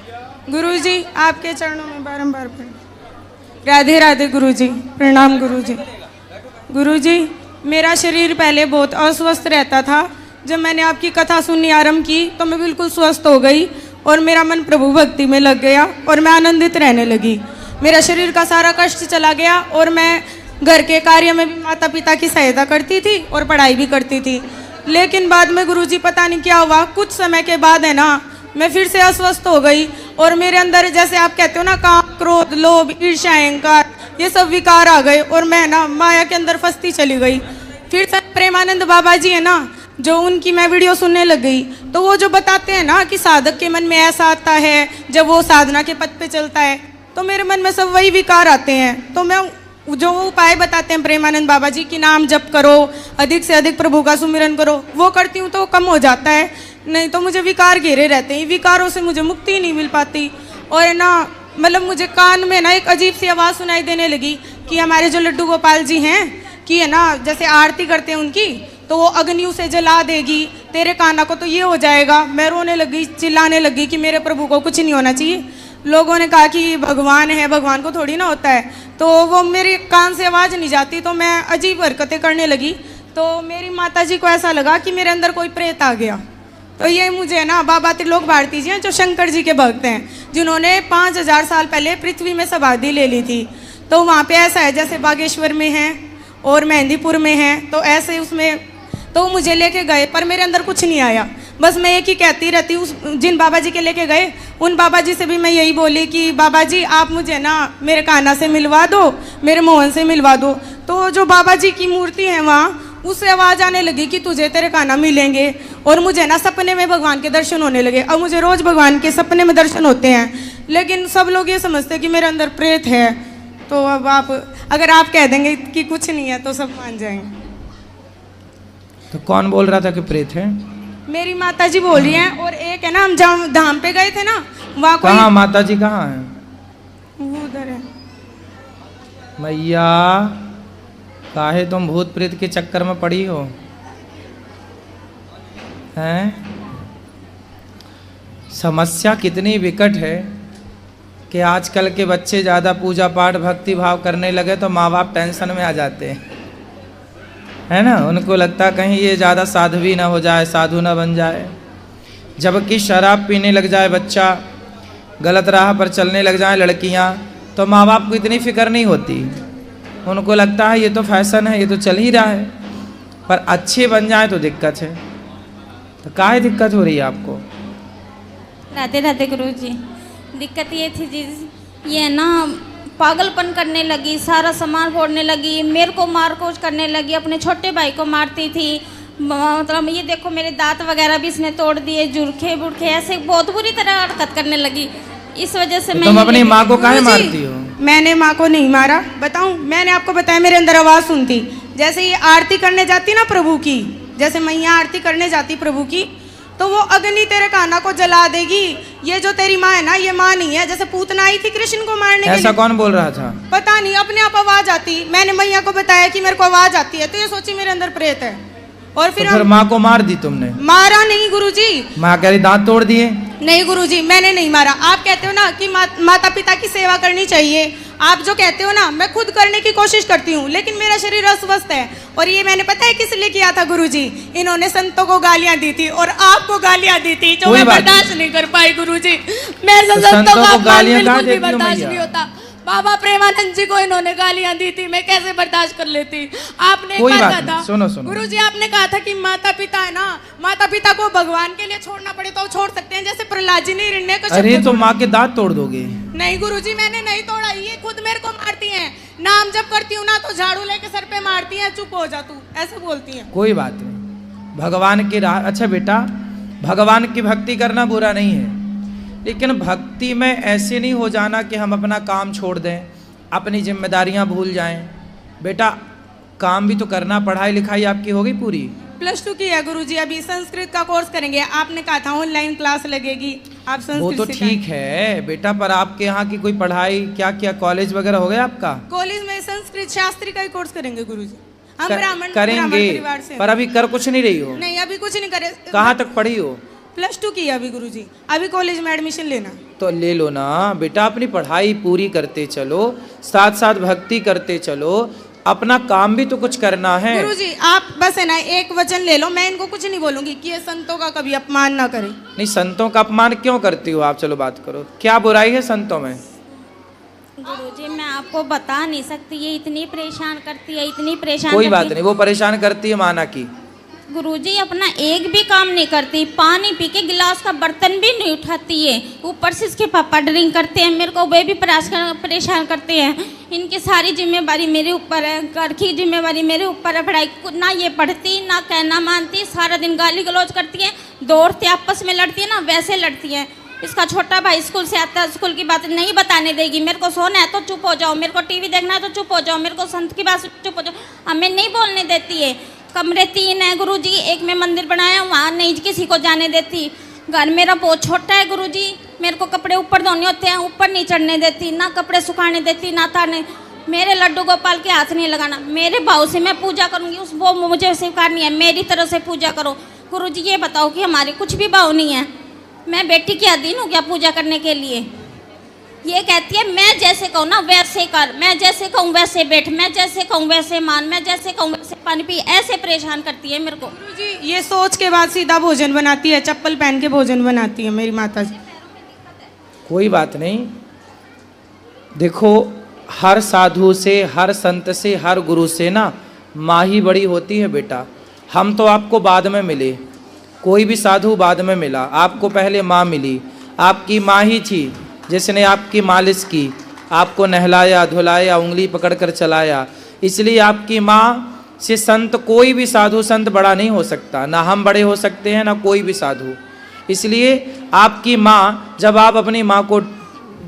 गुरुजी आपके चरणों में बारंबार प्रणाम। राधे राधे गुरुजी, प्रणाम गुरुजी। गुरुजी मेरा शरीर पहले बहुत अस्वस्थ रहता था। जब मैंने आपकी कथा सुननी आरंभ की तो मैं बिल्कुल स्वस्थ हो गई और मेरा मन प्रभु भक्ति में लग गया और मैं आनंदित रहने लगी। मेरा शरीर का सारा कष्ट चला गया और मैं घर के कार्य में भी माता पिता की सहायता करती थी और पढ़ाई भी करती थी। लेकिन बाद में गुरुजी पता नहीं क्या हुआ, कुछ समय के बाद है ना मैं फिर से अस्वस्थ हो गई और मेरे अंदर जैसे आप कहते हो ना काम, क्रोध, लोभ, ईर्ष्या, अहंकार, ये सब विकार आ गए और मैं ना माया के अंदर फंसती चली गई। फिर से प्रेमानंद बाबा जी है ना, जो उनकी मैं वीडियो सुनने लग गई तो वो जो बताते हैं ना कि साधक के मन में ऐसा आता है जब वो साधना के पथ पे चलता है, तो मेरे मन में सब वही विकार आते हैं। तो मैं जो उपाय बताते हैं प्रेमानंद बाबा जी कि नाम जप करो, अधिक से अधिक प्रभु का सुमिरन करो, वो करती हूँ तो कम हो जाता है, नहीं तो मुझे विकार घेरे रहते हैं। विकारों से मुझे मुक्ति नहीं मिल पाती। और ना मतलब मुझे कान में ना एक अजीब सी आवाज़ सुनाई देने लगी कि हमारे जो लड्डू गोपाल जी हैं कि है ना जैसे आरती करते हैं उनकी, तो वो अग्नि उसे जला देगी, तेरे काना को तो ये हो जाएगा। मैं रोने लगी, चिल्लाने लगी कि मेरे प्रभु को कुछ नहीं होना चाहिए। लोगों ने कहा कि भगवान है, भगवान को थोड़ी ना होता है। तो वो मेरे कान से आवाज़ नहीं जाती तो मैं अजीब हरकतें करने लगी। तो मेरी माता जी को ऐसा लगा कि मेरे अंदर कोई प्रेत आ गया। तो ये मुझे ना बाबा त्रिलोक भारती जी हैं जो शंकर जी के भक्त हैं, जिन्होंने 5000 साल पहले पृथ्वी में समाधि ले ली थी। तो वहाँ पे ऐसा है जैसे बागेश्वर में है और मेहंदीपुर में है, तो ऐसे उसमें तो मुझे लेके गए पर मेरे अंदर कुछ नहीं आया। बस मैं एक ही कहती रहती हूँ, जिन बाबा जी के लेके गए उन बाबा जी से भी मैं यही बोली कि बाबा जी आप मुझे ना मेरे कान्हा से मिलवा दो, मेरे मोहन से मिलवा दो। तो जो बाबा जी की मूर्ति है वहाँ, उससे आवाज़ आने लगी कि तुझे तेरे कान्हा मिलेंगे। और मुझे ना सपने में भगवान के दर्शन होने लगे। अब मुझे रोज़ भगवान के सपने में दर्शन होते हैं, लेकिन सब लोग ये समझते हैं कि मेरे अंदर प्रेत है। तो अब आप अगर आप कह देंगे कि कुछ नहीं है तो सब मान जाएंगे। तो कौन बोल रहा था कि प्रेत है? मेरी माता जी बोल रही हैं। और एक है ना, हम जहाँ धाम पे गए थे ना वहाँ कोई। कहाँ माता जी कहाँ है? वो उधर है। मैया काहे तुम भूत प्रेत के चक्कर में पड़ी हो हैं? समस्या कितनी विकट है कि आजकल के बच्चे ज़्यादा पूजा पाठ भक्ति भाव करने लगे तो माँ बाप टेंशन में आ जाते हैं, है ना। उनको लगता कहीं ये ज़्यादा साध्वी ना हो जाए, साधु ना बन जाए। जबकि शराब पीने लग जाए बच्चा, गलत राह पर चलने लग जाए लड़कियां, तो माँ बाप को इतनी फिक्र नहीं होती। उनको लगता है ये तो फैशन है, ये तो चल ही रहा है। पर अच्छे बन जाए तो दिक्कत है। तो काहे दिक्कत हो रही है आपको? राधे राधे गुरु जी। दिक्कत ये थी जी, ये ना पागलपन करने लगी, सारा सामान फोड़ने लगी, मेरे को मार कोच करने लगी, अपने छोटे भाई को मारती थी। मतलब ये देखो मेरे दांत वगैरह भी इसने तोड़ दिए, जुरखे बुरखे ऐसे बहुत बुरी तरह हरकत करने लगी। इस वजह से तुम अपनी माँ को काहे मारती हो? मैंने माँ को नहीं मारा। बताऊं, मैंने आपको बताया मेरे अंदर आवाज़ सुनती। जैसे ये आरती करने जाती ना प्रभु की, जैसे मैया आरती करने जाती प्रभु की, तो वो अग्नि तेरे कान्हा को जला देगी। ये जो तेरी माँ है ना, ये माँ नहीं है। जैसे पूतना आई थी कृष्ण को मारने के लिए। ऐसा कौन बोल रहा था? पता नहीं, अपने आप आवाज आती। मैंने मैया को बताया कि मेरे को आवाज आती है, तो ये सोची मेरे अंदर प्रेत है। और फिर माँ को मार दी तुमने? मारा नहीं गुरुजी। माँ कह रही दांत तोड़ दिए। नहीं गुरुजी, मैंने नहीं मारा। आप कहते हो ना कि माता पिता की सेवा करनी चाहिए, आप जो कहते हो ना, मैं खुद करने की कोशिश करती हूँ, लेकिन मेरा शरीर अस्वस्थ है। और ये मैंने पता है किस लिए किया था गुरुजी? इन्होंने संतों को गालियां दी थी और आपको गालियां दी थी, जो मैं बर्दाश्त नहीं कर पाई गुरुजी। मेरे से संतों को गालियां बिल्कुल भी बर्दाश्त नहीं होता। बाबा प्रेमानंद जी को इन्होंने गालियां दी थी, मैं कैसे बर्दाश्त कर लेती। आपने कहा था, सुनो सुनो गुरुजी आपने कहा था कि माता पिता है ना, माता पिता को भगवान के लिए छोड़ना पड़े तो छोड़ सकते हैं, जैसे प्रहलाद जी ने हिरण्यकश्यप को। अरे तो माँ के दांत तोड़ दोगे? नहीं गुरुजी, मैंने नहीं तोड़ा, ये खुद मेरे को मारती हैं। नाम जब करती हूँ ना तो झाड़ू लेके सर पे मारती हैं, चुप हो जा तू, ऐसे बोलती हैं। कोई बात नहीं, भगवान की राह। अच्छा बेटा, भगवान की भक्ति करना बुरा नहीं है, लेकिन भक्ति में ऐसे नहीं हो जाना कि हम अपना काम छोड़ दें, अपनी जिम्मेदारियां भूल जाएं। बेटा काम भी तो करना। पढ़ाई लिखाई आपकी हो गई पूरी? +2 की है गुरुजी, अभी संस्कृत का कोर्स करेंगे। आपने कहा था ऑनलाइन क्लास लगेगी, आप संस्कृत वो तो ठीक है बेटा, पर आपके यहाँ की कोई पढ़ाई क्या क्या कॉलेज वगैरह हो गया आपका? कॉलेज में संस्कृत शास्त्री का ही कोर्स करेंगे गुरुजी। हम ब्राह्मण करेंगे, परिवार से। पर अभी कर कुछ नहीं रही हो? नहीं, अभी कुछ नहीं करे। कहाँ तक पढ़ी हो? +2 की अभी गुरुजी, अभी कॉलेज में एडमिशन लेना। तो ले लो ना बेटा, अपनी पढ़ाई पूरी करते चलो, साथ साथ भक्ति करते चलो, अपना काम भी तो कुछ करना है। गुरुजी आप बस है ना एक वचन ले लो, मैं इनको कुछ नहीं बोलूंगी कि ये संतों का कभी अपमान ना करें। नहीं, संतों का अपमान क्यों करती हो आप? चलो बात करो, क्या बुराई है संतों में? गुरुजी मैं आपको बता नहीं सकती, ये इतनी परेशान करती है, इतनी परेशान कोई करती बात है। नहीं, वो परेशान करती है माना की। गुरुजी अपना एक भी काम नहीं करती, पानी पी के गिलास का बर्तन भी नहीं उठाती है, ऊपर से इसके पापा ड्रिंक करते हैं, मेरे को वे भी परेशान करते हैं। इनकी सारी जिम्मेवारी मेरे ऊपर है, घर की जिम्मेवारी मेरे ऊपर है, पढ़ाई ना ये पढ़ती ना कहना मानती, सारा दिन गाली गलौज करती है, दौड़ते आपस में लड़ती है ना वैसे लड़ती है। इसका छोटा भाई स्कूल से आता है, स्कूल की बात नहीं बताने देगी, मेरे को सोना है तो चुप हो जाओ, मेरे को टीवी देखना है तो चुप हो जाओ, मेरे को संत की बात चुप हो जाओ, हमें नहीं बोलने देती है। कमरे 3 है गुरुजी, एक में मंदिर बनाया, वहाँ नहीं किसी को जाने देती। घर मेरा बहुत छोटा है गुरुजी, मेरे को कपड़े ऊपर धोने होते हैं, ऊपर नहीं चढ़ने देती, ना कपड़े सुखाने देती, ना ताने। मेरे लड्डू गोपाल के हाथ नहीं लगाना, मेरे भाव से मैं पूजा करूँगी, उस वो मुझे स्वीकारनी है, मेरी तरह से पूजा करो। गुरुजी ये बताओ कि हमारे कुछ भी भाव नहीं है, मैं बेटी की अधीन हूँ क्या पूजा करने के लिए? ये कहती है मैं जैसे कहूँ ना वैसे कर, मैं जैसे कहूँ वैसे बैठ, मैं जैसे कहूँ वैसे मान, मैं जैसे कहूँ वैसे पानी पी, ऐसे परेशान करती है मेरे को। गुरुजी ये सोच के बाद सीधा भोजन बनाती है, चप्पल पहन के भोजन बनाती है मेरी माता जी। कोई बात नहीं, देखो हर साधु से, हर संत से, हर गुरु से ना माँ ही बड़ी होती है बेटा। हम तो आपको बाद में मिले, कोई भी साधु बाद में मिला, आपको पहले माँ मिली। आपकी माँ ही थी जिसने आपकी मालिश की, आपको नहलाया धुलाया, उंगली पकड़कर चलाया। इसलिए आपकी माँ से संत, कोई भी साधु संत बड़ा नहीं हो सकता, ना हम बड़े हो सकते हैं ना कोई भी साधु। इसलिए आपकी माँ, जब आप अपनी माँ को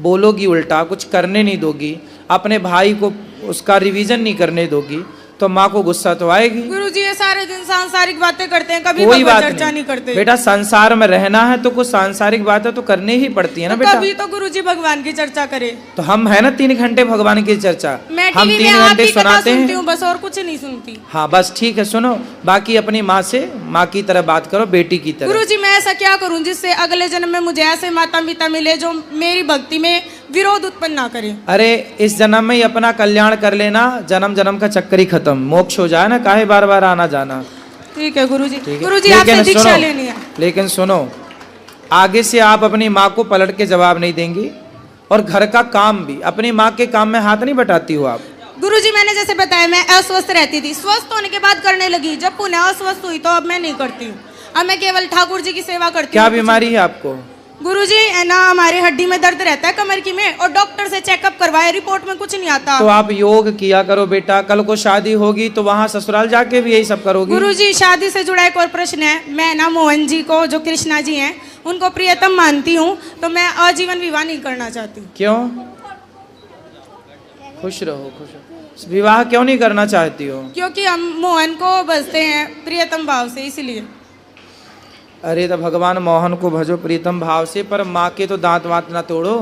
बोलोगी उल्टा, कुछ करने नहीं दोगी, अपने भाई को उसका रिवीजन नहीं करने दोगी, तो माँ को गुस्सा तो आएगी। गुरुजी ये सारे दिन सांसारिक बातें करते हैं, कभी कोई भगवत बात चर्चा नहीं करते। बेटा, संसार में रहना है तो कुछ सांसारिक बातें तो करनी ही पड़ती है ना बेटा। कभी तो गुरुजी भगवान की चर्चा करे। तो हम है ना 3 घंटे भगवान की चर्चा, मैं हम टीवी 3 में आप घंटे ही कथा सुनाते सुनती हैं। हूँ बस, और कुछ नहीं सुनती। हाँ बस ठीक है, सुनो, बाकी अपनी माँ से माँ की तरह बात करो, बेटी की तरह। गुरुजी मैं ऐसा क्या करूं जिससे अगले जन्म में मुझे ऐसे माता पिता मिले जो मेरी भक्ति में विरोध उत्पन्न ना करे। अरे इस जन्म में ही अपना कल्याण कर लेना, जन्म जन्म का चक्कर ही खत्म, मोक्ष हो जाए ना, काहे बार बार आना जाना। ठीक है गुरुजी। ठीक है? गुरुजी आपसे लेकिन दीक्षा सुनो, लेनी है। लेकिन सुनो, आगे से आप अपनी माँ को पलट के जवाब नहीं देंगी, और घर का काम भी, अपनी माँ के काम में हाथ नहीं बटाती हो आप। गुरुजी मैंने जैसे बताया मैं अस्वस्थ रहती थी, स्वस्थ होने के बाद करने लगी, जब पुनः अस्वस्थ हुई तो अब मैं नहीं करती हूँ, अब मैं केवल ठाकुर जी की सेवा करती हूँ। क्या बीमारी है आपको? गुरुजी है ना हमारे हड्डी में दर्द रहता है कमर की में, और डॉक्टर से चेकअप करवाए, रिपोर्ट में कुछ नहीं आता। तो आप योग किया करो बेटा, कल को शादी होगी तो वहाँ ससुराल जाके भी यही सब करोगी। गुरुजी शादी से जुड़ा एक और प्रश्न है, मैं ना मोहन जी को, जो कृष्णा जी हैं, उनको प्रियतम मानती हूँ, तो मैं आजीवन विवाह नहीं करना चाहती। क्यों? खुश रहो, खुश रहो। विवाह क्यों नहीं करना चाहती हो? क्योंकि हम मोहन को बसते हैं प्रियतम भाव से, इसलिए। अरे तो भगवान मोहन को भजो प्रीतम भाव से, पर माँ के तो दांत वात ना तोड़ो।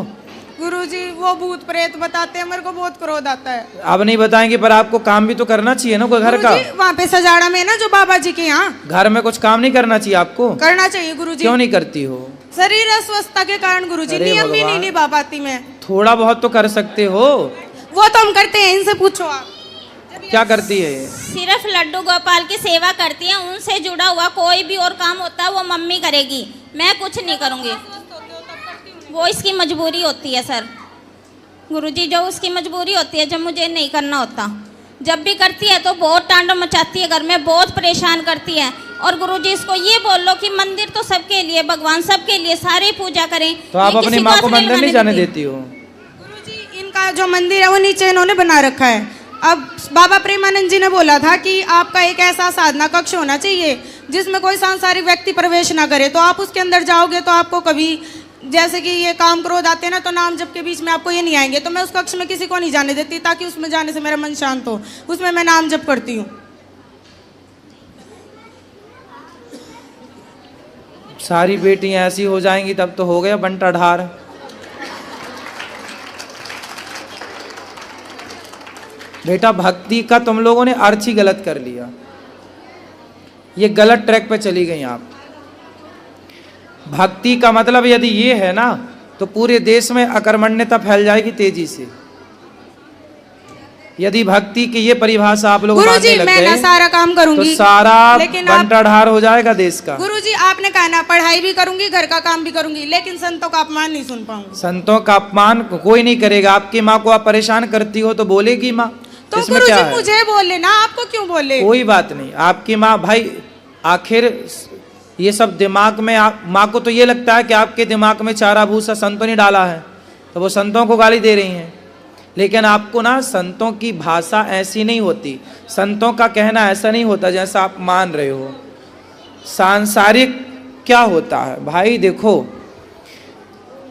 गुरुजी वो भूत प्रेत बताते हैं, मेरे को बहुत क्रोध आता है। अब नहीं बताएंगे, पर आपको काम भी तो करना चाहिए ना कोई घर का। वहाँ पे सजाड़ा में ना जो बाबा जी के यहाँ, घर में कुछ काम नहीं करना चाहिए आपको? करना चाहिए गुरुजी। क्यों नहीं करती हो? शरीर अस्वस्थता के कारण गुरुजी, अरे नियम भी नहीं भगवान। निभा पाती मैं। थोड़ा बहुत तो कर सकते हो। वो तो हम करते हैं, इनसे पूछो आप। क्या करती है ये? सिर्फ लड्डू गोपाल की सेवा करती है, उनसे जुड़ा हुआ कोई भी और काम होता है वो मम्मी करेगी, मैं कुछ नहीं करूँगी, वो इसकी मजबूरी होती है सर। गुरुजी जो उसकी मजबूरी होती है, जब मुझे नहीं करना होता, जब भी करती है तो बहुत तांडव मचाती है घर में, बहुत परेशान करती है। और गुरुजी इसको ये बोल लो कि मंदिर तो सबके लिए, भगवान सबके लिए, सारे पूजा करें। तो आप अपनी माँ को मंदिर नहीं जाने देती हो? गुरुजी इनका जो मंदिर है वो नीचे इन्होंने बना रखा है। अब बाबा प्रेमानंद जी ने बोला था कि आपका एक ऐसा साधना कक्ष होना चाहिए जिसमें कोई सांसारिक व्यक्ति प्रवेश ना करे, तो आप उसके अंदर जाओगे तो आपको कभी, जैसे कि ये काम क्रोध आते हैं ना, तो नाम जप के बीच में आपको ये नहीं आएंगे, तो मैं उस कक्ष में किसी को नहीं जाने देती, ताकि उसमें जाने से मेरा मन शांत हो, उसमें मैं नाम जप करती हूँ। सारी बेटियां ऐसी हो जाएंगी तब तो हो गया बंटा ढार। बेटा भक्ति का तुम लोगों ने अर्थ ही गलत कर लिया, ये गलत ट्रैक पे चली गई आप। भक्ति का मतलब यदि ये है ना, तो पूरे देश में अकर्मण्यता फैल जाएगी तेजी से। यदि भक्ति की ये परिभाषा आप लोग मानने लग मैं ना गए सारा काम तो करूंगी, सारा लेकिन आप बंटाढार हो जाएगा देश का। गुरुजी आपने कहा ना पढ़ाई भी करूंगी, घर का काम भी करूंगी, लेकिन संतों का अपमान नहीं सुन पाऊंगी। संतों का अपमान कोई नहीं करेगा। आपकी माँ को आप परेशान करती हो तो बोलेगी माँ, तो इसमें क्या गुरुजी है? मुझे बोले ना, आपको क्यों बोले? कोई बात नहीं। आपकी माँ भाई, आखिर ये सब दिमाग में माँ को तो ये लगता है कि आपके दिमाग में चारा भूसा संतों ने डाला है, तो वो संतों को गाली दे रही हैं। लेकिन आपको ना संतों की भाषा ऐसी नहीं होती, संतों का कहना ऐसा नहीं होता जैसा आप मान रहे हो। सांसारिक क्या होता है भाई, देखो,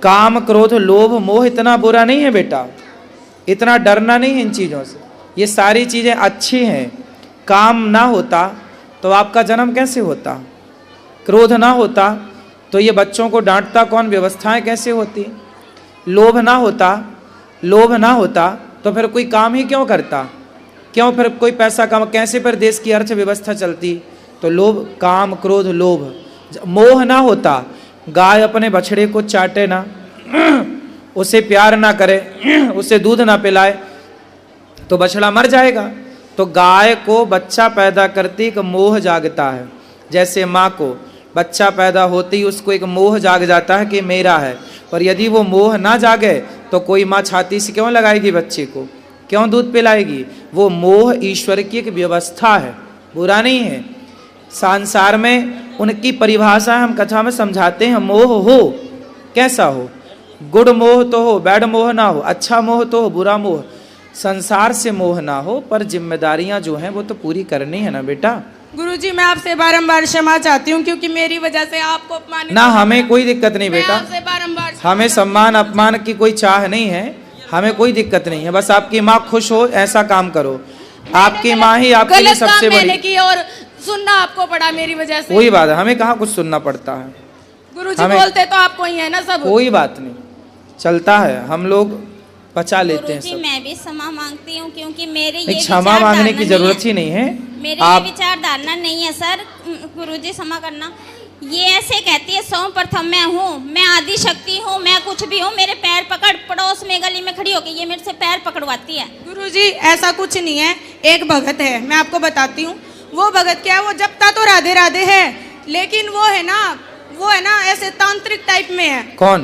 काम क्रोध लोभ मोह इतना बुरा नहीं है बेटा, इतना डरना नहीं है इन चीज़ों से। ये सारी चीज़ें अच्छी हैं। काम ना होता तो आपका जन्म कैसे होता? क्रोध ना होता तो ये बच्चों को डांटता कौन? व्यवस्थाएं कैसे होती? लोभ ना होता तो फिर कोई काम ही क्यों करता? क्यों फिर कोई पैसा कमा, कैसे फिर देश की अर्थव्यवस्था चलती? तो लोभ, काम क्रोध लोभ। मोह ना होता, गाय अपने बछड़े को चाटे ना, उसे प्यार ना करे, उसे दूध ना पिलाए तो बछड़ा मर जाएगा। तो गाय को बच्चा पैदा करती एक मोह जागता है। जैसे माँ को बच्चा पैदा होते ही उसको एक मोह जाग जाता है कि मेरा है। पर यदि वो मोह ना जागे तो कोई माँ छाती से क्यों लगाएगी बच्चे को, क्यों दूध पिलाएगी? वो मोह ईश्वर की एक व्यवस्था है, बुरा नहीं है। संसार में उनकी परिभाषा हम कथा में समझाते हैं। मोह हो कैसा हो, गुड मोह तो हो, बैड मोह ना हो, अच्छा मोह तो हो, बुरा मोह। संसार से मोह ना हो, पर जिम्मेदारियां जो हैं वो तो पूरी करनी है ना बेटा। गुरुजी मैं आपसे बारंबार क्षमा चाहती हूँ, क्योंकि मेरी वजह से आपको अपमानित ना, हमें कोई दिक्कत नहीं मैं बेटा, आपसे बारंबार हमें सम्मान अपमान की कोई चाह नहीं है, हमें कोई दिक्कत नहीं है। बस आपकी माँ खुश हो ऐसा काम करो। आपकी माँ ही आपके लिए सबसे बड़ी। की और सुनना आपको पड़ा मेरी वजह से। कोई बात है, हमें कहाँ कुछ सुनना पड़ता है। गुरुजी बोलते तो आपको ही है ना सब। कोई बात नहीं, चलता है, हम लोग पचा लेते हैं गुरुजी सब। मैं भी क्षमा मांगती हूँ, क्योंकि मेरे ये क्षमा मांगने की जरूरत ही नहीं है। मेरी आप ये विचारधारणा नहीं है सर। गुरुजी क्षमा करना। ये ऐसे कहती है सर्वप्रथम मैं हूँ, मैं आदि शक्ति हूँ, मैं कुछ भी हूँ, मेरे पैर पकड़, पड़ोस में गली में खड़ी होकर ये मेरे से पैर पकड़वाती है। गुरुजी ऐसा कुछ नहीं है। एक भगत है, मैं आपको बताती हूँ। वो भगत क्या है, वो जपता तो राधे राधे है, लेकिन वो है ना ऐसे तांत्रिक टाइप में है। कौन?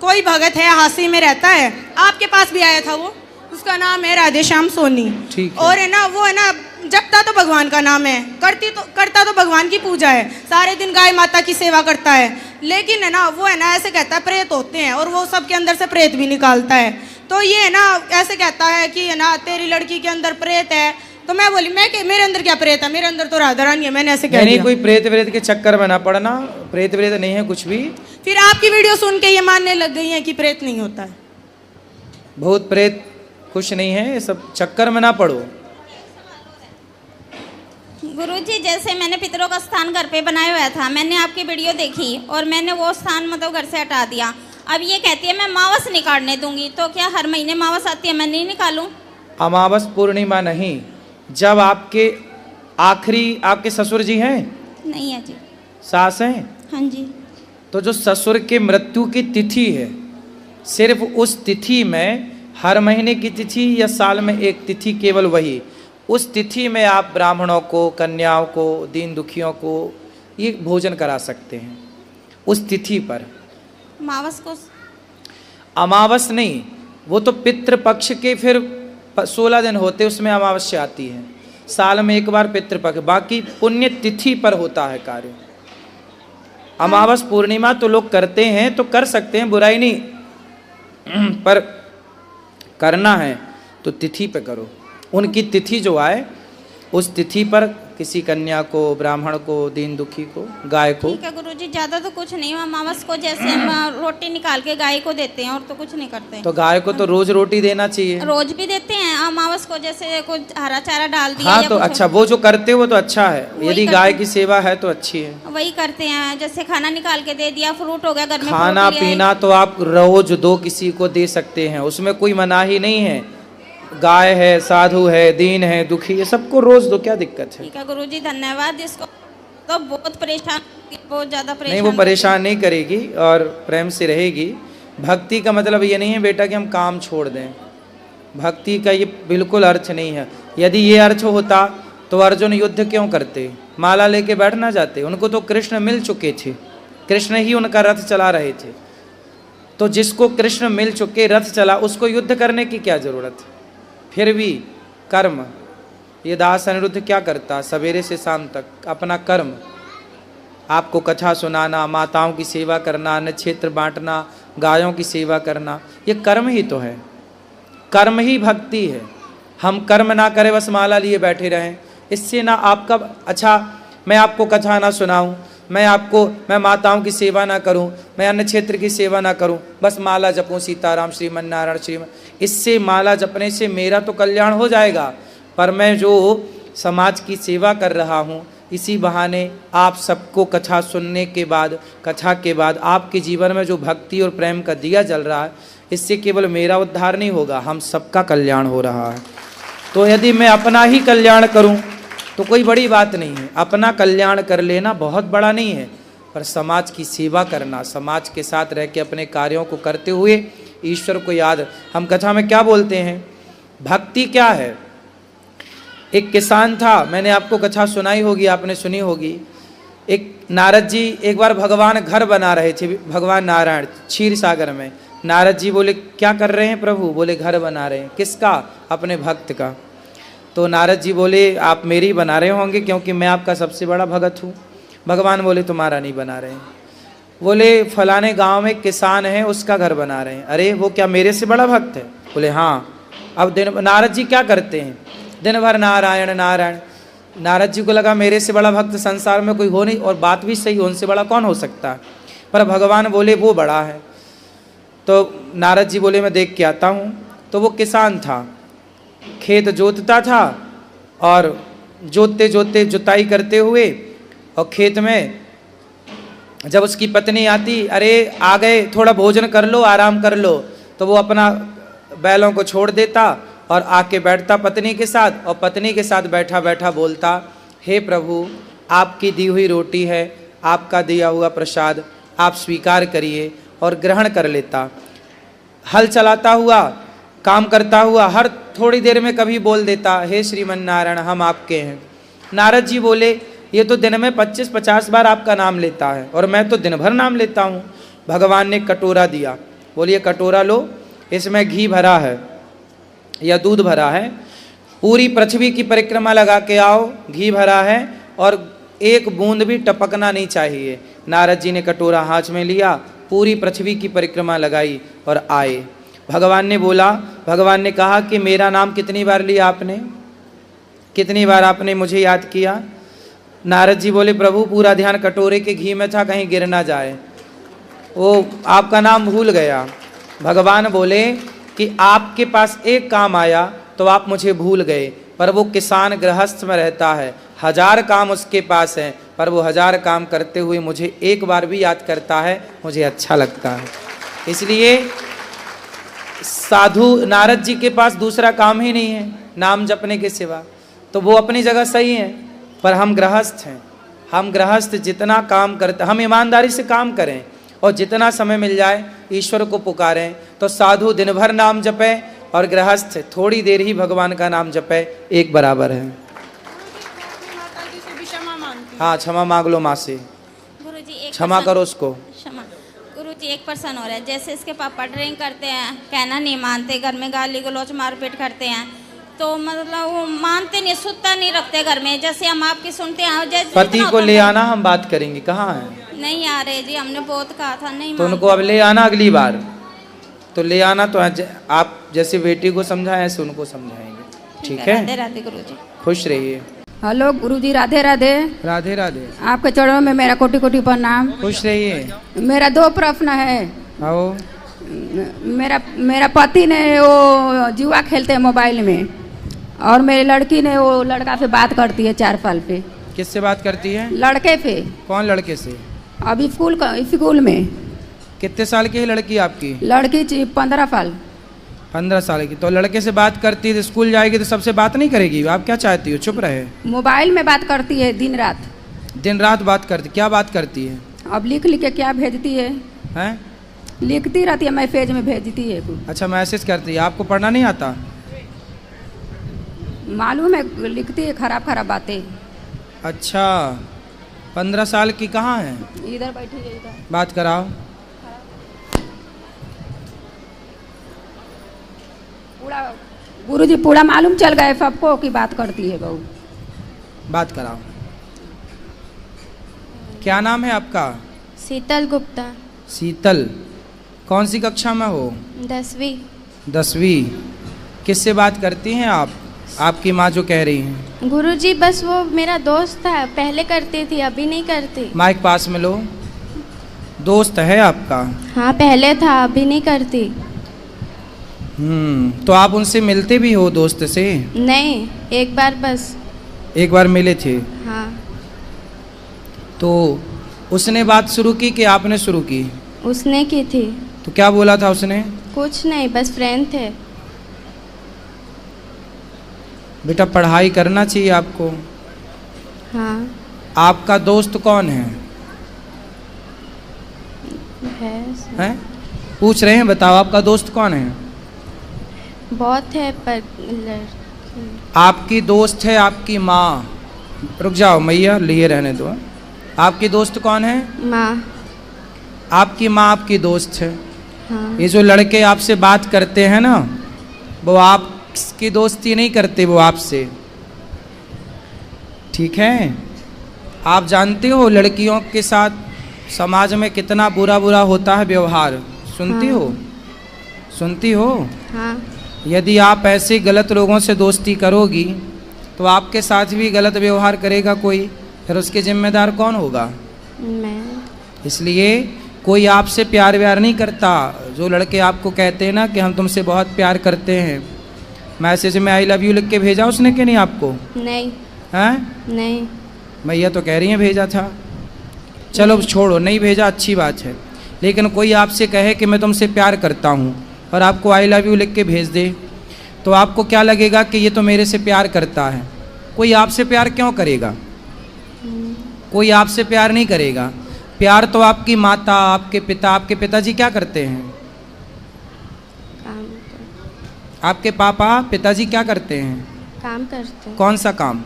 कोई भगत है, हासी में रहता है, आपके पास भी आया था वो, उसका नाम है राधे श्याम सोनी। ठीक है। और है ना वो है ना जपता तो भगवान का नाम है, करता तो भगवान की पूजा है, सारे दिन गाय माता की सेवा करता है, लेकिन है ना वो है ना ऐसे कहता है प्रेत होते हैं, और वो सबके अंदर से प्रेत भी निकालता है। तो ये है ना ऐसे कहता है कि है ना तेरी लड़की के अंदर प्रेत है। तो मैं बोली मेरे अंदर क्या प्रेत है, मेरे अंदर तो राधा रानी है। मैंने ऐसे कह दिया। कोई प्रेत व्रेत के चक्कर में ना पड़ना, प्रेत व्रेत नहीं है कुछ भी। फिर आपकी वीडियो सुन के ये मानने लग गई है कि प्रेत नहीं होता है। भूत प्रेत कुछ नहीं है, ये सब चक्कर में ना पड़ो। गुरुजी जैसे मैंने पितरों का स्थान घर पे बनाया हुआ था, मैंने आपकी वीडियो देखी और मैंने वो स्थान मतलब घर से हटा दिया। अब ये कहती है मैं मावस निकालने दूंगी, तो क्या हर महीने मावस आती है, मैं नहीं निकालूं? अमावस पूर्णिमा नहीं, जब आपके आखिरी आपके ससुर जी हैं? नहीं है जी। सास हैं? हाँ जी। तो जो ससुर के मृत्यु की तिथि है, सिर्फ उस तिथि में, हर महीने की तिथि या साल में एक तिथि, केवल वही, उस तिथि में आप ब्राह्मणों को, कन्याओं को, दीन दुखियों को ये भोजन करा सकते हैं उस तिथि पर। मावस को? अमावस नहीं, वो तो पितृपक्ष के फिर 16 दिन होते, उसमें अमावस्या आती है। साल में एक बार पितृपक्ष, बाकी पुण्य तिथि पर होता है कार्य। अमावस पूर्णिमा तो लोग करते हैं तो कर सकते हैं, बुराई नहीं, पर करना है तो तिथि पे करो। उनकी तिथि जो आए उस तिथि पर किसी कन्या को, ब्राह्मण को, दीन दुखी को, गाय को। ठीक है गुरुजी, ज्यादा तो कुछ नहीं, अमावस को जैसे हम रोटी निकाल के गाय को देते हैं और तो कुछ नहीं करते। तो गाय को तो रोज रोटी देना चाहिए। रोज भी देते हैं, अमावस को जैसे कुछ हरा चारा डाल दिया। हाँ तो अच्छा, वो जो करते हो वो तो अच्छा है, यदि गाय की सेवा है तो अच्छी है। वही करते हैं, जैसे खाना निकाल के दे दिया, फ्रूट हो गया घर में, खाना पीना तो आप रोज दो किसी को दे सकते हैं, उसमें कोई मनाही नहीं है। गाय है, साधु है, दीन है, दुखी है, सबको रोज दो, क्या दिक्कत है? ठीक है गुरुजी, धन्यवाद। जिसको तो बहुत परेशान, बहुत ज़्यादा परेशान। नहीं, वो परेशान नहीं करेगी और प्रेम से रहेगी। भक्ति का मतलब ये नहीं है बेटा कि हम काम छोड़ दें। भक्ति का ये बिल्कुल अर्थ नहीं है। यदि ये अर्थ होता तो अर्जुन युद्ध क्यों करते, माला लेके बैठ ना जाते। उनको तो कृष्ण मिल चुके थे, कृष्ण ही उनका रथ चला रहे थे। तो जिसको कृष्ण मिल चुके, रथ चला, उसको युद्ध करने की क्या जरूरत। फिर भी कर्म, ये दास अनिरुद्ध क्या करता, सवेरे से शाम तक अपना कर्म, आपको कथा सुनाना, माताओं की सेवा करना, अन्न क्षेत्र बांटना, गायों की सेवा करना, ये कर्म ही तो है। कर्म ही भक्ति है। हम कर्म ना करें, बस माला लिए बैठे रहें, इससे ना आपका अच्छा, मैं आपको कथा ना सुनाऊं, मैं माताओं की सेवा ना करूं, मैं अन्न क्षेत्र की सेवा ना करूं, बस माला जपूं सीताराम श्रीमन नारायण श्रीमन, इससे माला जपने से मेरा तो कल्याण हो जाएगा, पर मैं जो समाज की सेवा कर रहा हूं, इसी बहाने आप सबको कथा सुनने के बाद, कथा के बाद आपके जीवन में जो भक्ति और प्रेम का दिया जल रहा है, इससे केवल मेरा उद्धार नहीं होगा, हम सबका कल्याण हो रहा है। तो यदि मैं अपना ही कल्याण करूं तो कोई बड़ी बात नहीं है, अपना कल्याण कर लेना बहुत बड़ा नहीं है, पर समाज की सेवा करना, समाज के साथ रह के अपने कार्यों को करते हुए ईश्वर को याद। हम कथा में क्या बोलते हैं, भक्ति क्या है। एक किसान था, मैंने आपको कथा सुनाई होगी, आपने सुनी होगी। एक नारद जी एक बार भगवान घर बना रहे थे, भगवान नारायण क्षीर सागर में। नारद जी बोले क्या कर रहे हैं प्रभु, बोले घर बना रहे हैं। किसका, अपने भक्त का। तो नारद जी बोले आप मेरी बना रहे होंगे क्योंकि मैं आपका सबसे बड़ा भगत हूँ। भगवान बोले तुम्हारा नहीं बना रहे हैं। बोले फलाने गांव में किसान है, उसका घर बना रहे हैं। अरे वो क्या मेरे से बड़ा भक्त है, बोले हाँ। अब नारद जी क्या करते हैं, दिन भर नारायण नारायण। नारद जी को लगा मेरे से बड़ा भक्त संसार में कोई हो नहीं, और बात भी सही, उनसे बड़ा कौन हो सकता है, पर भगवान बोले वो बड़ा है। तो नारद जी बोले मैं देख के आता हूँ। तो वो किसान था, खेत जोतता था, और जोतते जोतते जुताई करते हुए, और खेत में जब उसकी पत्नी आती, अरे आ गए थोड़ा भोजन कर लो, आराम कर लो, तो वो अपना बैलों को छोड़ देता और आके बैठता पत्नी के साथ, और पत्नी के साथ बैठा बैठा बोलता हे प्रभु आपकी दी हुई रोटी है, आपका दिया हुआ प्रसाद आप स्वीकार करिए, और ग्रहण कर लेता। हल चलाता हुआ, काम करता हुआ, हर थोड़ी देर में कभी बोल देता हे श्रीमन नारायण हम आपके हैं। नारद जी बोले ये तो दिन में 25-50 बार आपका नाम लेता है, और मैं तो दिन भर नाम लेता हूँ। भगवान ने कटोरा दिया, बोलिए कटोरा लो, इसमें घी भरा है या दूध भरा है, पूरी पृथ्वी की परिक्रमा लगा के आओ, घी भरा है और एक बूंद भी टपकना नहीं चाहिए। नारद जी ने कटोरा हाथ में लिया, पूरी पृथ्वी की परिक्रमा लगाई और आए। भगवान ने बोला, भगवान ने कहा कि मेरा नाम कितनी बार लिया आपने, कितनी बार आपने मुझे याद किया। नारद जी बोले प्रभु पूरा ध्यान कटोरे के घी में था, कहीं गिर ना जाए, वो आपका नाम भूल गया। भगवान बोले कि आपके पास एक काम आया तो आप मुझे भूल गए, पर वो किसान गृहस्थ में रहता है, 1000 काम उसके पास हैं, पर वो 1000 काम करते हुए मुझे एक बार भी याद करता है, मुझे अच्छा लगता है। इसलिए साधु नारद जी के पास दूसरा काम ही नहीं है नाम जपने के सिवा, तो वो अपनी जगह सही है, पर हम गृहस्थ हैं। हम गृहस्थ जितना काम करते, हम ईमानदारी से काम करें और जितना समय मिल जाए ईश्वर को पुकारें। तो साधु दिन भर नाम जपे और गृहस्थ थोड़ी देर ही भगवान का नाम जपे, एक बराबर है। हाँ क्षमा मांग लो माँ से, गुरुजी एक क्षमा करो उसको। क्षमा। गुरुजी एक पर्सन हो रहा है, जैसे इसके पापा ड्रिंक करते हैं, कहना नहीं मानते, घर में गाली गलौज मारपीट करते हैं, तो मतलब वो मानते नहीं, सुत्ता नहीं रखते घर में। जैसे हम आपकी सुनते हैं, जैसे पति को ले आना, हम बात करेंगे। कहाँ है? नहीं आ रहे जी, हमने बहुत कहा था नहीं। तो उनको अब ले आना, अगली बार तो ले आना। तो आप जैसे बेटी को समझाएं ऐसे उनको समझाएंगे, ठीक है? राधे राधे गुरुजी, खुश रहिए। हेलो गुरुजी, राधे राधे। राधे राधे। आपके चरणों में मेरा कोटि कोटि प्रणाम। खुश रहिए। मेरा 2 प्रश्न है। आओ। मेरा पति ने वो जुआ खेलते हैं मोबाइल में, और मेरी लड़की ने वो लड़का से बात करती है 4 साल पे। किससे बात करती है? लड़के पे। कौन लड़के से? अभी स्कूल में। कितने साल की है लड़की आपकी? लड़की 15 साल। 15 साल की। तो लड़के से बात करती है, स्कूल जाएगी तो सबसे बात नहीं करेगी? आप क्या चाहती हो, चुप रहे? मोबाइल में बात करती है दिन रात। दिन रात बात करती, क्या बात करती है? अब लिख लिख के क्या भेजती है, हैं? लिखती रहती है, मैसेज में भेजती है कुछ। अच्छा, मैसेज करती है। आपको पढ़ना नहीं आता? मालूम है, लिखती है खराब खराब बातें। अच्छा, 15 साल की कहाँ है? इधर बैठी है, इधर। बात कराओ। पूरा गुरुजी पूरा मालूम चल गए सबको कि बात करती है बहू। बात कराओ। क्या नाम है आपका? शीतल गुप्ता। शीतल, कौन सी कक्षा में हो? 10वीं। 10वीं। किससे बात करती हैं आप? आपकी माँ जो कह रही हैं। गुरुजी बस वो मेरा दोस्त था, पहले करती थी, अभी नहीं करती। माइक पास में लो। दोस्त है आपका? हाँ पहले था, अभी नहीं करती। तो आप उनसे मिलते भी हो दोस्त से? नहीं, एक बार बस। एक बार मिले थे? हाँ। तो उसने बात शुरू की कि आपने शुरू की? उसने की थी। तो क्या बोला था उसने? कुछ नहीं, बस फ्रेंड थे। बेटा पढ़ाई करना चाहिए आपको। हाँ। आपका दोस्त कौन है? हैं? पूछ रहे हैं, बताओ आपका दोस्त कौन है? बहुत है पर लड़की। आपकी दोस्त है आपकी माँ। रुक जाओ मैया, लिए रहने दो। आपकी दोस्त कौन है? माँ। आपकी माँ आपकी दोस्त है। हाँ। ये जो लड़के आपसे बात करते हैं ना, वो आपकी दोस्ती नहीं करते, वो आपसे। ठीक है? आप जानते हो लड़कियों के साथ समाज में कितना बुरा बुरा होता है व्यवहार। सुनती हाँ। हो? सुनती हो? हाँ। यदि आप ऐसे गलत लोगों से दोस्ती करोगी तो आपके साथ भी गलत व्यवहार करेगा कोई, फिर उसके जिम्मेदार कौन होगा? मैं। इसलिए कोई आपसे प्यार व्यार नहीं करता। जो लड़के आपको कहते हैं ना कि हम तुमसे बहुत प्यार करते हैं, मैसेज में आई लव यू लिख के भेजा उसने कि नहीं आपको? नहीं। हैं? नहीं। मैया तो कह रही हैं भेजा था। चलो छोड़ो, नहीं भेजा अच्छी बात है। लेकिन कोई आपसे कहे कि मैं तुमसे प्यार करता हूँ और आपको आई लव यू लिख के भेज दे, तो आपको क्या लगेगा कि ये तो मेरे से प्यार करता है। कोई आपसे प्यार क्यों करेगा? कोई आपसे प्यार नहीं करेगा। प्यार तो आपकी माता, आपके पिता, आपके पिताजी क्या करते हैं? काम आपके पापा पिताजी क्या करते हैं? काम करते। कौन सा काम?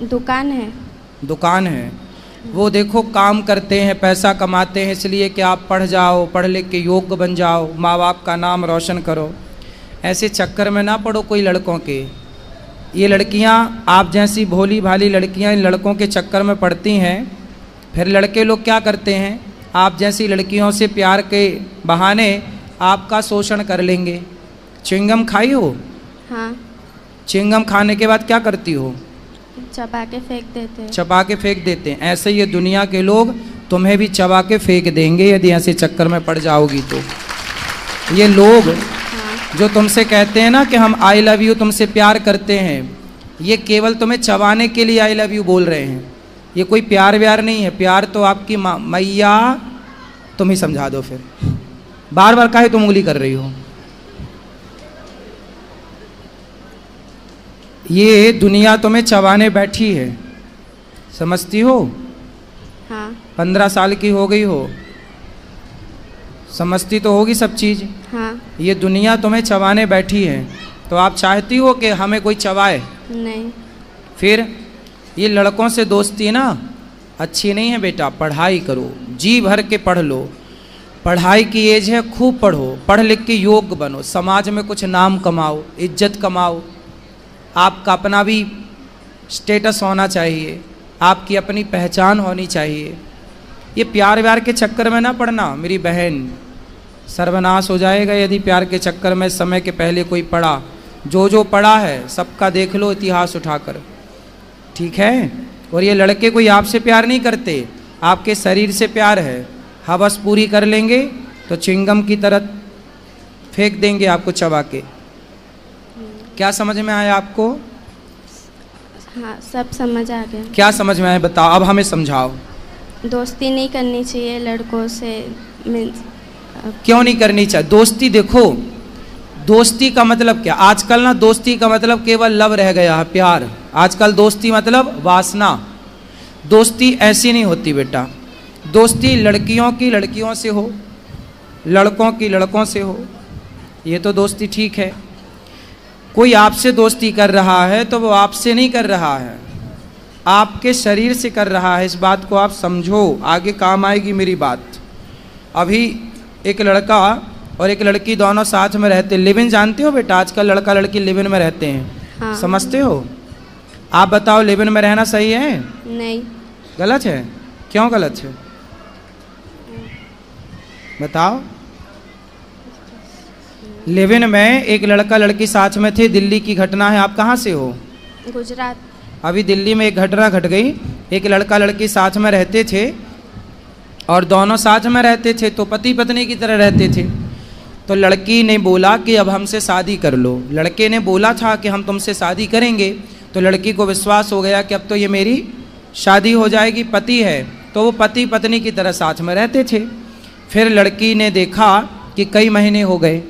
दुकान है। दुकान है। वो देखो काम करते हैं, पैसा कमाते हैं इसलिए कि आप पढ़ जाओ, पढ़ लिख के योग्य बन जाओ, माँ बाप का नाम रोशन करो। ऐसे चक्कर में ना पड़ो कोई लड़कों के। ये लड़कियाँ, आप जैसी भोली भाली लड़कियाँ इन लड़कों के चक्कर में पड़ती हैं। फिर लड़के लोग क्या करते हैं, आप जैसी लड़कियों से प्यार के बहाने आपका शोषण कर लेंगे। च्युइंगम खाई हो? हाँ। च्युइंगम खाने के बाद क्या करती हो? चबा के फेंक देते हैं। चबा के फेंक देते हैं। ऐसे ये दुनिया के लोग तुम्हें भी चबा के फेंक देंगे यदि ऐसे चक्कर में पड़ जाओगी तो। ये लोग जो तुमसे कहते हैं ना कि हम आई लव यू तुमसे प्यार करते हैं, ये केवल तुम्हें चबाने के लिए आई लव यू बोल रहे हैं। ये कोई प्यार व्यार नहीं है। प्यार तो आपकी मैया, तुम ही समझा दो फिर। बार बार काहे तुम उंगली कर रही हो? ये दुनिया तुम्हें चबाने बैठी है, समझती हो? हाँ। 15 साल की हो गई हो, समझती तो होगी सब चीज़। हाँ। ये दुनिया तुम्हें चबाने बैठी है, तो आप चाहती हो कि हमें कोई चबाए? नहीं। फिर ये लड़कों से दोस्ती ना अच्छी नहीं है बेटा। पढ़ाई करो, जी भर के पढ़ लो। पढ़ाई की एज है, खूब पढ़ो, पढ़ लिख के योग्य बनो, समाज में कुछ नाम कमाओ, इज्जत कमाओ। आपका अपना भी स्टेटस होना चाहिए, आपकी अपनी पहचान होनी चाहिए। ये प्यार व्यार के चक्कर में ना पड़ना मेरी बहन, सर्वनाश हो जाएगा यदि प्यार के चक्कर में समय के पहले कोई पड़ा। जो पड़ा है सबका देख लो इतिहास उठाकर, ठीक है? और ये लड़के कोई आपसे प्यार नहीं करते, आपके शरीर से प्यार है। हवस पूरी कर लेंगे तो चिंगम की तरह फेंक देंगे आपको चबा के। क्या समझ में आया आपको? हाँ, सब समझ आ गया। क्या समझ में आया बताओ, अब हमें समझाओ। दोस्ती नहीं करनी चाहिए लड़कों से। क्यों नहीं करनी चाहिए दोस्ती? देखो, दोस्ती का मतलब क्या? आजकल ना दोस्ती का मतलब केवल लव रह गया है, प्यार। आजकल दोस्ती मतलब वासना। दोस्ती ऐसी नहीं होती बेटा। दोस्ती लड़कियों की लड़कियों से हो, लड़कों की लड़कों से हो, ये तो दोस्ती ठीक है। कोई आपसे दोस्ती कर रहा है तो वो आपसे नहीं कर रहा है, आपके शरीर से कर रहा है। इस बात को आप समझो, आगे काम आएगी मेरी बात। अभी एक लड़का और एक लड़की दोनों साथ में रहते, लिव इन जानते हो बेटा? आजकल लड़का लड़की लिव इन में रहते हैं। हाँ। समझते हो? आप बताओ, लिव इन में रहना सही है? नहीं। गलत है? क्यों गलत है बताओ। लिव इन में एक लड़का लड़की साथ में थे, दिल्ली की घटना है। आप कहाँ से हो? गुजरात। अभी दिल्ली में एक घटना घट गई। एक लड़का लड़की साथ में रहते थे और दोनों साथ में रहते थे तो पति पत्नी की तरह रहते थे। तो लड़की ने बोला कि अब हमसे शादी कर लो। लड़के ने बोला था कि हम तुमसे शादी करेंगे। तो लड़की को विश्वास हो गया कि अब तो ये मेरी शादी हो जाएगी, पति है। तो वो पति पत्नी की तरह साथ में रहते थे। फिर लड़की ने देखा कि कई महीने हो गए,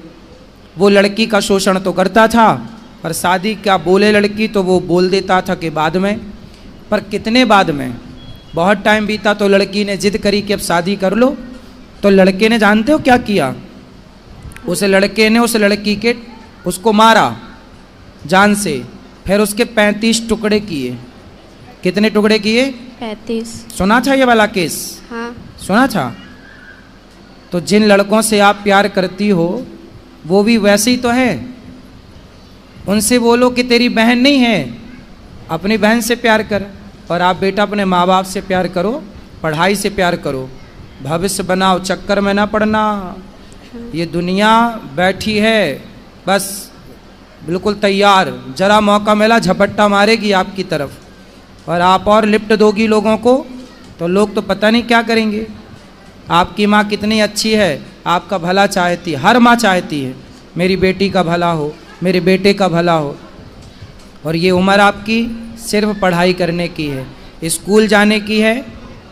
वो लड़की का शोषण तो करता था, पर शादी क्या बोले लड़की तो वो बोल देता था कि बाद में। पर कितने बाद में? बहुत टाइम बीता तो लड़की ने जिद करी कि अब शादी कर लो। तो लड़के ने जानते हो क्या किया? उस लड़के ने उस लड़की के उसको मारा जान से, फिर उसके 35 टुकड़े किए। कितने टुकड़े किए? 35। सुना था ये वाला केस? हाँ। सुना था। तो जिन लड़कों से आप प्यार करती हो वो भी वैसे ही तो है। उनसे बोलो कि तेरी बहन नहीं है, अपनी बहन से प्यार कर। और आप बेटा अपने माँ बाप से प्यार करो, पढ़ाई से प्यार करो, भविष्य बनाओ, चक्कर में ना पड़ना। ये दुनिया बैठी है बस बिल्कुल तैयार, जरा मौका मिला झपट्टा मारेगी आपकी तरफ। और आप और लिफ्ट दोगी लोगों को तो लोग तो पता नहीं क्या करेंगे। आपकी माँ कितनी अच्छी है, आपका भला चाहती है। हर माँ चाहती है मेरी बेटी का भला हो, मेरे बेटे का भला हो। और ये उम्र आपकी सिर्फ पढ़ाई करने की है, स्कूल जाने की है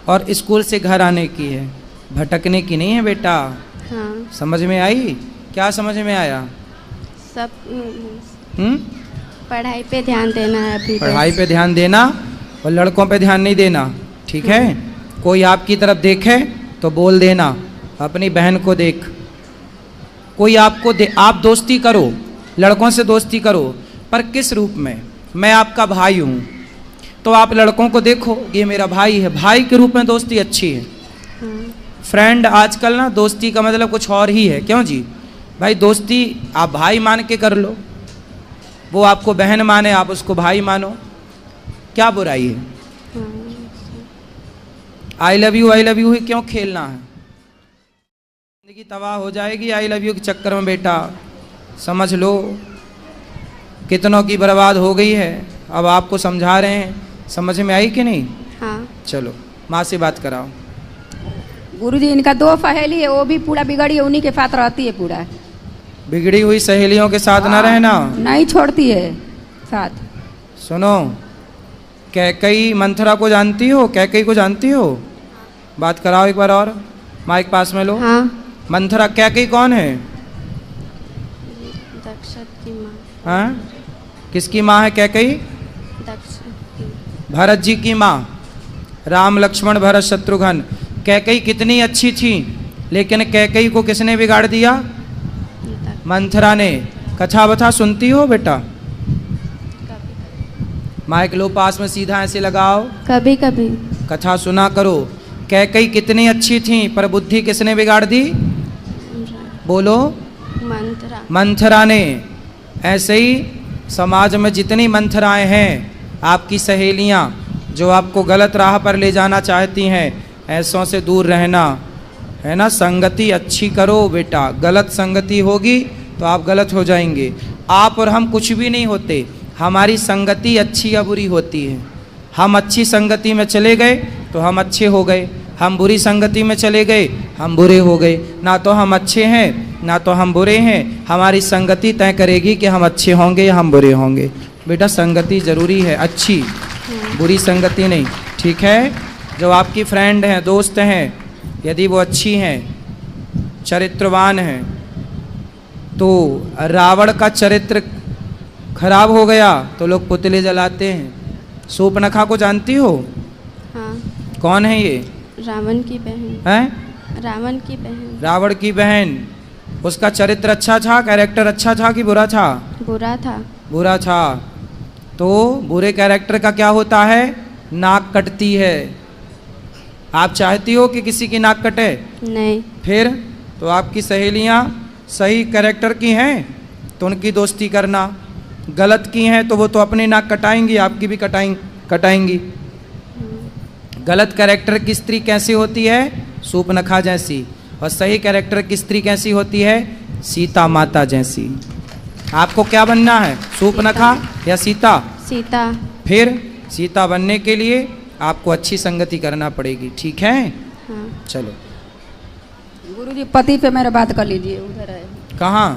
और स्कूल से घर आने की है, भटकने की नहीं है बेटा। हाँ। समझ में आई? क्या समझ में आया? सब हम्म? पढ़ाई पे ध्यान देना है अभी। पढ़ाई पे ध्यान देना और लड़कों पे ध्यान नहीं देना, ठीक है? कोई आपकी तरफ देखे तो बोल देना, अपनी बहन को देख। कोई आपको आप दोस्ती करो, लड़कों से दोस्ती करो, पर किस रूप में? मैं आपका भाई हूँ तो आप लड़कों को देखो ये मेरा भाई है, भाई के रूप में दोस्ती अच्छी है। फ्रेंड आजकल ना दोस्ती का मतलब कुछ और ही है। क्यों जी? भाई दोस्ती आप भाई मान के कर लो, वो आपको बहन माने आप उसको भाई मानो, क्या बुराई है? आई लव यू ही क्यों खेलना है? जिंदगी तबाह हो जाएगी आई लव यू के चक्कर में बेटा। समझ लो कितनों की बर्बाद हो गई है। अब आपको समझा रहे हैं, समझ में आई कि नहीं? हाँ। चलो माँ से बात कराओ। गुरुजी इनका 2 सहेली है, वो भी पूरा बिगड़ी है, उन्हीं के साथ रहती है पूरा। बिगड़ी हुई सहेलियों के साथ ना रहना, नहीं छोड़ती है साथ। सुनो, कैकई मंथरा को जानती हो? कैकई को जानती हो? बात कराओ एक बार और, माइक पास में लो। हाँ। मंथरा कैकई कौन है? दक्ष की माँ। हाँ? किसकी माँ है कैकई? दक्ष की। भरत जी की माँ। राम लक्ष्मण भरत शत्रुघ्न। कैकई कितनी अच्छी थी, लेकिन कैकई को किसने बिगाड़ दिया? मंथरा ने। कथा बथा सुनती हो बेटा? माइक लो पास में, सीधा ऐसे लगाओ। कभी कभी। कथा सुना करो। कैकई कितनी अच्छी थी, पर बुद्धि किसने बिगाड़ दी? बोलो। मंत्रा। मंथरा ने। ऐसे ही समाज में जितनी मंथराएं हैं, आपकी सहेलियां जो आपको गलत राह पर ले जाना चाहती हैं, ऐसों से दूर रहना, है ना? संगति अच्छी करो बेटा, गलत संगति होगी तो आप गलत हो जाएंगे। आप और हम कुछ भी नहीं होते, हमारी संगति अच्छी या बुरी होती है। हम अच्छी संगति में चले गए तो हम अच्छे हो गए, हम बुरी संगति में चले गए हम बुरे हो गए। ना तो हम अच्छे हैं ना तो हम बुरे हैं, हमारी संगति तय करेगी कि हम अच्छे होंगे या हम बुरे होंगे। बेटा संगति जरूरी है, अच्छी, बुरी संगति नहीं, ठीक है? जो आपकी फ्रेंड हैं, दोस्त हैं, यदि वो अच्छी हैं, चरित्रवान हैं, तो रावण का चरित्र खराब हो गया तो लोग पुतले जलाते हैं। सूर्पनखा को जानती हो? हाँ। कौन है ये? रावण की बहन। हैं? रावण की बहन। रावण की बहन। उसका चरित्र अच्छा था, कैरेक्टर अच्छा था कि बुरा था? बुरा था। बुरा था। तो बुरे कैरेक्टर का क्या होता है? नाक कटती है। आप चाहती हो कि किसी की नाक कटे? नहीं। फिर तो आपकी सहेलियां सही कैरेक्टर की हैं तो उनकी दोस्ती करना, गलत की हैं तो वो तो अपनी नाक कटाएंगी, आपकी भी कटाएंगी। गलत कैरेक्टर की स्त्री कैसी होती है? सूपनखा जैसी। और सही कैरेक्टर की स्त्री कैसी होती है? सीता माता जैसी। आपको क्या बनना है, सूपनखा या सीता? सीता। फिर सीता बनने के लिए आपको अच्छी संगति करना पड़ेगी, ठीक है? हाँ। चलो। गुरुजी पति पे मेरा बात कर लीजिए, उधर है। कहाँ?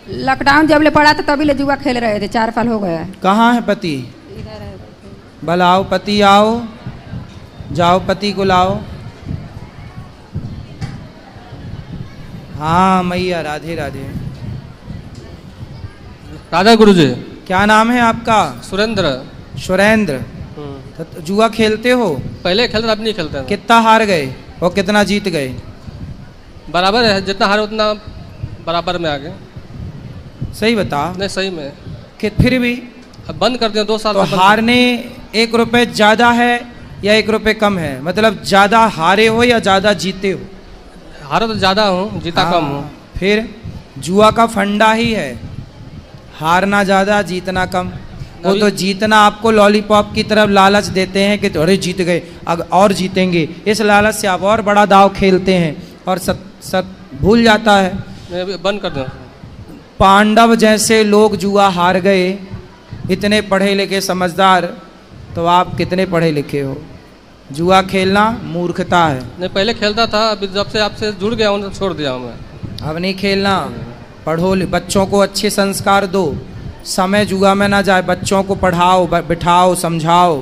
लॉकडाउन जब ले पड़ा था तभी ले जुआ खेल रहे थे, 4 साल हो गया। कहाँ है पति? इधर है। बुलाओ पति, आओ, जाओ पति को लाओ। हाँ मैया, राधे राधे। राधा गुरुजी। क्या नाम है आपका? सुरेंद्र। सुरेंद्र। तो जुआ खेलते हो? पहले खेलते, अब नहीं खेलते हैं। कितना हार गए और कितना जीत गए? बराबर है, जितना हारे उतना बराबर में आ गए। सही बता। नहीं सही में। कि फिर भी अब बंद कर दिया 2 साल। तो हारने 1 रुपए ज़्यादा है या 1 रुपए कम है? मतलब ज़्यादा हारे हो या ज़्यादा जीते हो? हारा तो ज़्यादा हूँ, जीता कम हूँ। फिर जुआ का फंडा ही है, हारना ज़्यादा जीतना कम। वो तो जीतना आपको लॉलीपॉप की तरफ लालच देते हैं कि अरे जीत गए, अब और जीतेंगे, इस लालच से आप और बड़ा दाव खेलते हैं और सब भूल जाता है। नहीं, बंद कर दो। पांडव जैसे लोग जुआ हार गए, इतने पढ़े लिखे समझदार, तो आप कितने पढ़े लिखे हो? जुआ खेलना मूर्खता है। नहीं पहले खेलता था, अभी जब से आपसे जुड़ गया हूँ छोड़ दिया हूँ मैं। अब नहीं खेलना। पढ़ो, बच्चों को अच्छे संस्कार दो, समय जुआ में ना जाए, बच्चों को पढ़ाओ, बिठाओ, समझाओ,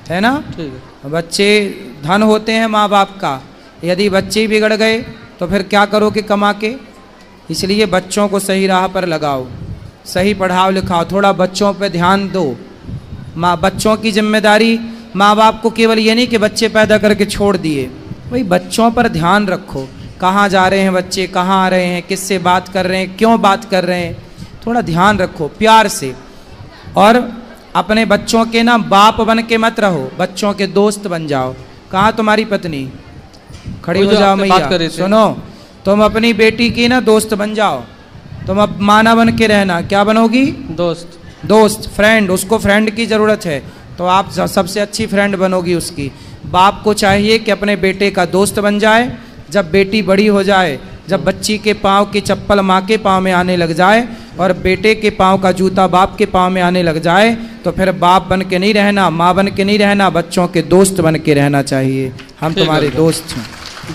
है ना? ठीक है। बच्चे धन होते हैं माँ बाप का, यदि बच्चे बिगड़ गए तो फिर क्या करोगे कमा के? इसलिए बच्चों को सही राह पर लगाओ, सही पढ़ाओ लिखाओ, थोड़ा बच्चों पे ध्यान दो। बच्चों की जिम्मेदारी माँ बाप को केवल ये नहीं कि बच्चे पैदा करके छोड़ दिए, भाई बच्चों पर ध्यान रखो। कहाँ जा रहे हैं बच्चे, कहाँ आ रहे हैं, किससे बात कर रहे हैं, क्यों बात कर रहे हैं, थोड़ा ध्यान रखो प्यार से। और अपने बच्चों के ना बाप बन के मत रहो, बच्चों के दोस्त बन जाओ। कहाँ तुम्हारी पत्नी? खड़ी हो जाओ मैया, सुनो, तुम अपनी बेटी की ना दोस्त बन जाओ। तुम अब माना बन के रहना, क्या बनोगी? दोस्त, फ्रेंड। उसको फ्रेंड की ज़रूरत है तो आप सबसे अच्छी फ्रेंड बनोगी उसकी। बाप को चाहिए कि अपने बेटे का दोस्त बन जाए। जब बेटी बड़ी हो जाए, जब बच्ची के पाँव की चप्पल माँ के पाँव में आने लग जाए और बेटे के पाँव का जूता बाप के पाँव में आने लग जाए, तो फिर बाप बन के नहीं रहना, माँ बन के नहीं रहना, बच्चों के दोस्त बन के रहना चाहिए। हम तुम्हारे दोस्त हैं।